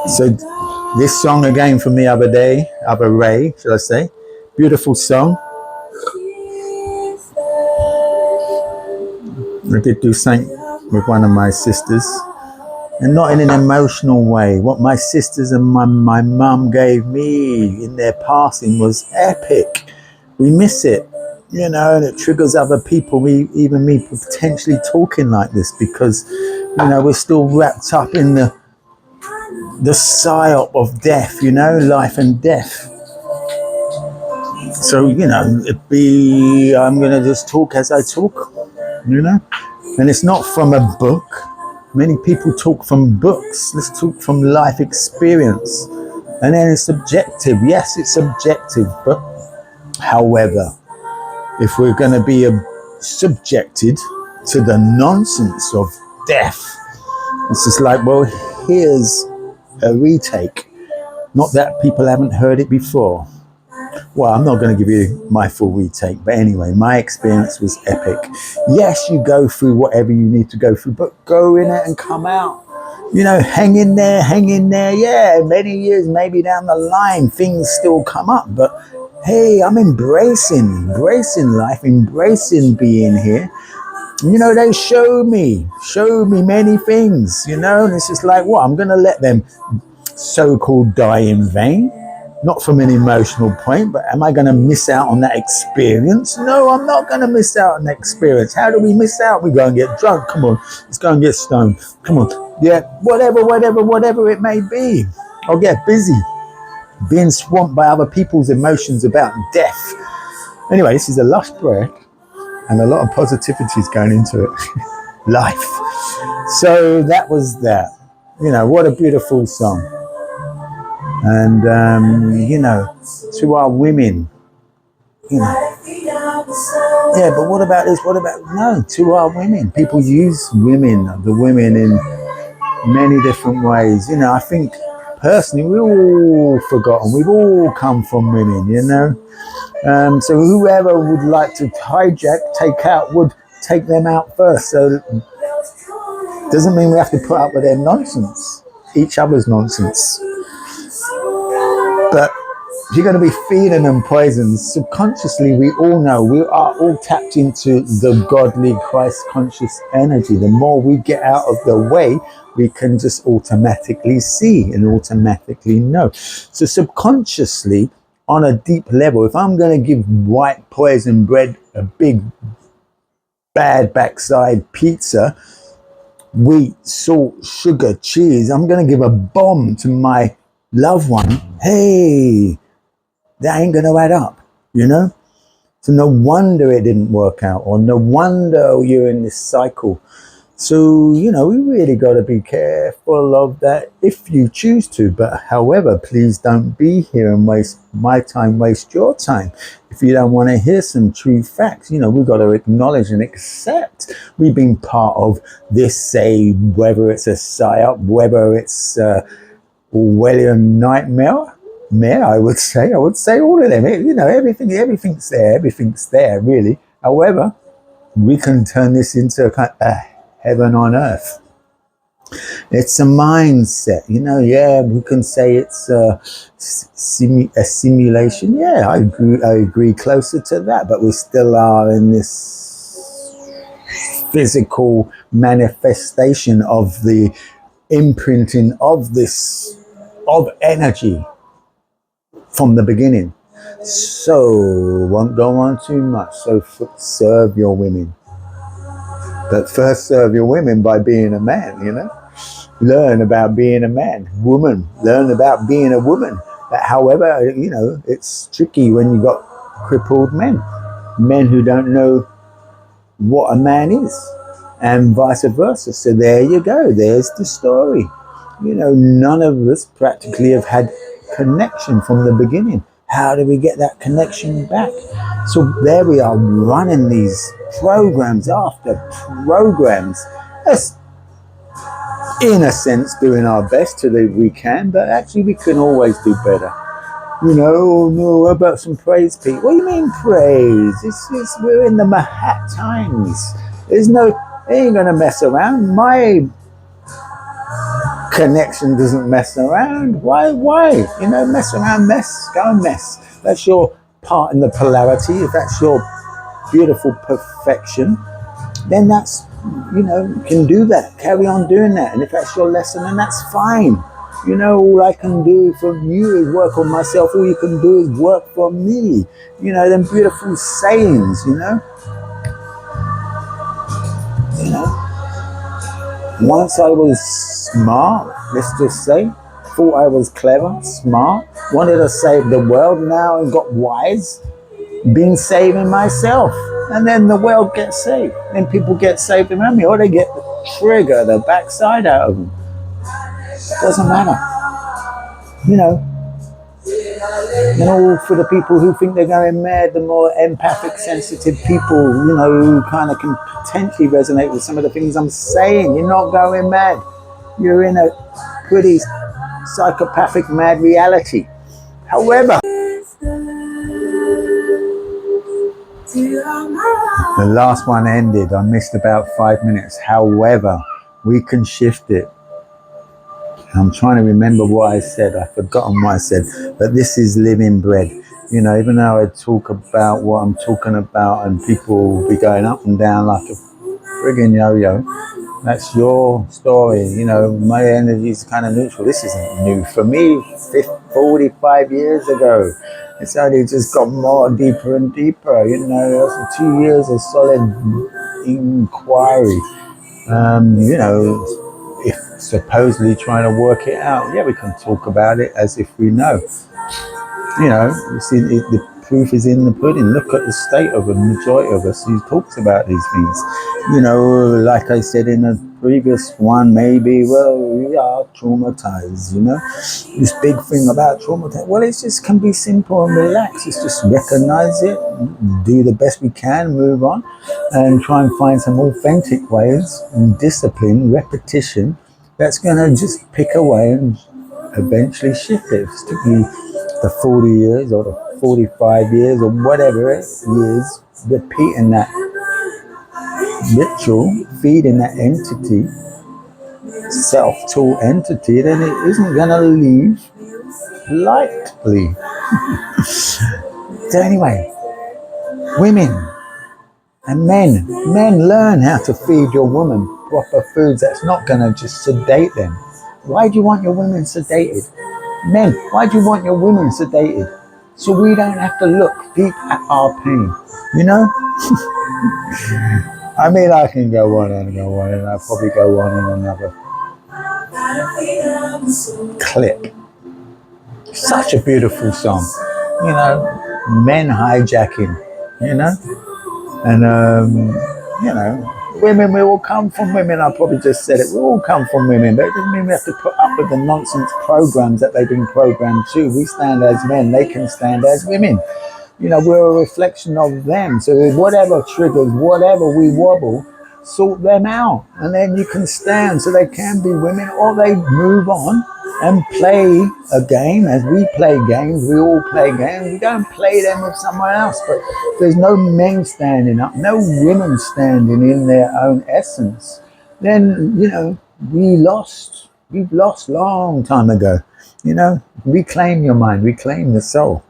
So this song again from the other Ray, shall I say? Beautiful song. I did do something with one of my sisters, and not in an emotional way. What my sisters and my mum gave me in their passing was epic. We miss it, you know, and it triggers other people, even me, potentially talking like this, because, you know, we're still wrapped up in the psyop of death, you know, life and death. So, you know, I'm going to just talk as I talk, you know, and it's not from a book. Many people talk from books. Let's talk from life experience. And then it's subjective. Yes, it's subjective, but however, if we're going to be subjected to the nonsense of death, it's just like, well, here's a retake. Not that people haven't heard it before. Well, I'm not going to give you my full retake, but anyway, my experience was epic. Yes, you go through whatever you need to go through, but go in it and come out. You know, hang in there. Yeah, many years maybe down the line, things still come up, but hey, I'm embracing life, embracing being here. You know, they show me many things, you know, and it's just like, what, I'm going to let them so-called die in vain? Not from an emotional point, but am I going to miss out on that experience? No, I'm not going to miss out on that experience. How do we miss out? We go and get drunk. Come on, let's go and get stoned. Come on, yeah, whatever it may be. I'll get busy being swamped by other people's emotions about death. Anyway, this is a lush break, and a lot of positivity is going into it. Life. So that was that. You know, what a beautiful song. And, you know, to our women, you know, yeah, but what about this? No, to our women. People use the women in many different ways. You know, I think personally, we've all forgotten. We've all come from women, you know. So whoever would like to take out, would take them out first. So doesn't mean we have to put up with their nonsense, each other's nonsense. But if you're going to be feeding them poisons, subconsciously we all know we are all tapped into the godly Christ conscious energy. The more we get out of the way, we can just automatically see and automatically know. So subconsciously, on a deep level, if I'm going to give white poison bread a big bad backside pizza, wheat, salt, sugar, cheese, I'm going to give a bomb to my loved one. Hey, that ain't going to add up, you know? So no wonder it didn't work out, or no wonder you're in this cycle. So, you know, we really got to be careful of that if you choose to. But however, please don't be here and waste my time, waste your time. If you don't want to hear some true facts, you know, we've got to acknowledge and accept we've been part of this, say, whether it's a psyop, whether it's Orwellian nightmare, I would say all of them. You know, everything's there, really. However, we can turn this into a kind of heaven on earth. It's a mindset, you know. Yeah, we can say it's a simulation. Yeah, I agree closer to that, but we still are in this physical manifestation of the imprinting of energy from the beginning. So won't go on too much. So serve your women. But first serve your women by being a man, you know. Learn about being a man. Woman, learn about being a woman. But however, you know, it's tricky when you got crippled men who don't know what a man is, and vice versa. So there you go. There's the story. You know, none of us practically have had connection from the beginning. How do we get that connection back? So there we are, running these programs after programs. That's, in a sense, doing our best till we can, but actually we can always do better. You know, oh no, what about some praise, Pete? What do you mean praise? We're in the Mahat times. They ain't gonna mess around. My connection doesn't mess around. Why? You know, mess around, mess, go and mess. That's your part in the polarity. If that's your beautiful perfection, then that's, you know, you can do that. Carry on doing that. And if that's your lesson, then that's fine. You know, all I can do from you is work on myself. All you can do is work for me. You know, them beautiful sayings, you know. You know. Once I was smart, let's just say, thought I was clever, smart, wanted to save the world, now I got wise, been saving myself. And then the world gets saved. Then people get saved around me, or they get the trigger, the backside out of them. Doesn't matter. You know. And all for the people who think they're going mad, the more empathic, sensitive people, you know, who kind of can potentially resonate with some of the things I'm saying. You're not going mad. You're in a pretty psychopathic mad reality. However, the last one ended. I missed about 5 minutes. However, we can shift it. I'm trying to remember what I said. I've forgotten what I said. But this is living bread. You know, even though I talk about what I'm talking about and people will be going up and down like a friggin' yo-yo, that's your story. You know, my energy is kind of neutral. This isn't new for me. 45 years ago. It's only just got more deeper and deeper. You know, that's 2 years of solid inquiry. You know, if supposedly trying to work it out, yeah, we can talk about it as if we know. You know, you see, the proof is in the pudding. Look at the state of the majority of us who talks about these things. You know, like I said in the previous one, maybe, well, we are traumatized, you know. This big thing about traumatized, well, it just can be simple and relaxed. It's just recognize it, do the best we can, move on, and try and find some authentic ways and discipline, repetition, that's going to just pick away and eventually shift it. It's took you the 40 years or the 45 years or whatever it is, repeating that ritual, feeding that entity, self-taught entity, then it isn't going to leave lightly. So anyway, women and men learn how to feed your woman proper foods that's not going to just sedate them. Why do you want your women sedated? Men, why do you want your women sedated? So we don't have to look deep at our pain, you know? I mean, I can go on and go on, and I'll probably go on in another clip. Such a beautiful song, you know, men hijacking, you know? And, you know, women, we all come from women. I probably just said it. We all come from women, but it doesn't mean we have to put up with the nonsense programs that they've been programmed to. We stand as men. They can stand as women. You know, we're a reflection of them. So whatever triggers, whatever we wobble, sort them out. And then you can stand so they can be women, or they move on and play a game. As we play games, we all play games. We don't play them with someone else, but there's no men standing up, no women standing in their own essence, then, you know, we've lost long time ago. You know, reclaim your mind, reclaim the soul.